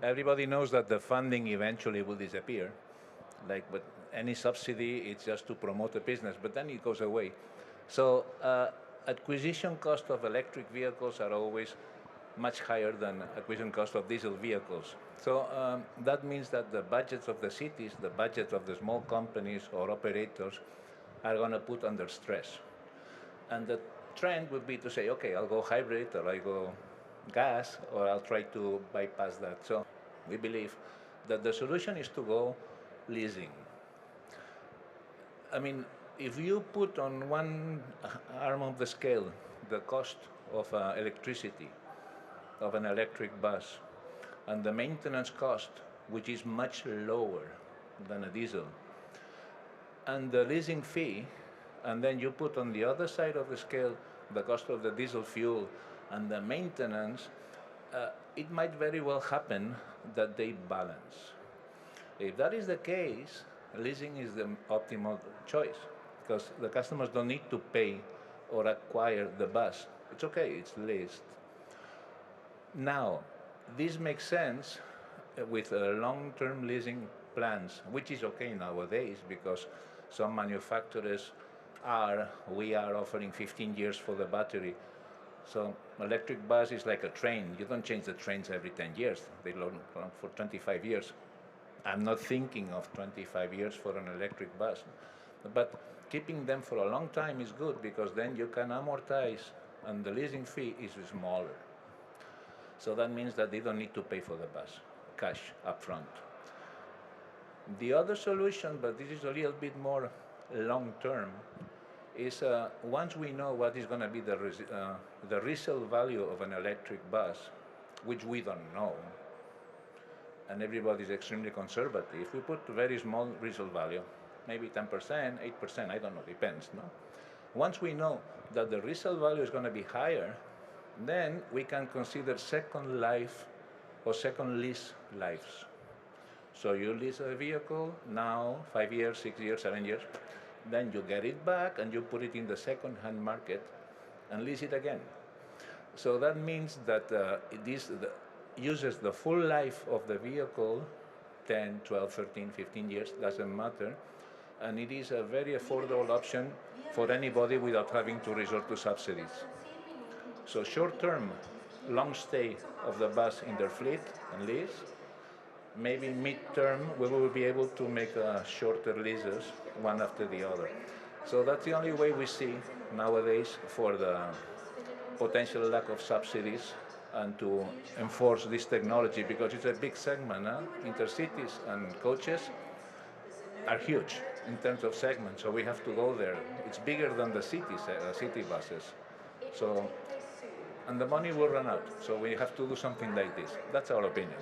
Everybody knows that the funding eventually will disappear. Like, but any subsidy, it's just to promote a business, but then it goes away. So acquisition cost of electric vehicles are always much higher than acquisition cost of diesel vehicles. So that means that the budgets of the cities, the budgets of the small companies or operators are going to put under stress. And the trend would be to say, okay, I'll go hybrid or I go gas or I'll try to bypass that. So we believe that the solution is to go leasing. I mean, if you put on one arm of the scale the cost of electricity, of an electric bus, and the maintenance cost, which is much lower than a diesel, and the leasing fee, and then you put on the other side of the scale the cost of the diesel fuel and the maintenance, it might very well happen that they balance. If that is the case, leasing is the optimal choice because the customers don't need to pay or acquire the bus. It's okay, it's leased. Now, this makes sense with long-term leasing plans, which is okay nowadays because some manufacturers we are offering 15 years for the battery. So electric bus is like a train. You don't change the trains every 10 years. They long for 25 years. I'm not thinking of 25 years for an electric bus. But keeping them for a long time is good because then you can amortize and the leasing fee is smaller. So that means that they don't need to pay for the bus, cash upfront. The other solution, but this is a little bit more long-term, is once we know what is going to be the resale value of an electric bus, which we don't know, and everybody is extremely conservative, we put very small resale value, maybe 10%, 8%, I don't know, depends. No? Once we know that the resale value is going to be higher, then we can consider second life or second lease lives. So you lease a vehicle now, 5 years, 6 years, 7 years, then you get it back and you put it in the second-hand market and lease it again. So that means that uses the full life of the vehicle, 10, 12, 13, 15 years, doesn't matter, and it is a very affordable option for anybody without having to resort to subsidies. So short-term, long stay of the bus in their fleet and lease. Maybe mid-term, we will be able to make shorter leases, one after the other. So that's the only way we see nowadays for the potential lack of subsidies and to enforce this technology because it's a big segment. Intercities and coaches are huge in terms of segment, so we have to go there. It's bigger than the city buses. So, and the money will run out, so we have to do something like this. That's our opinion.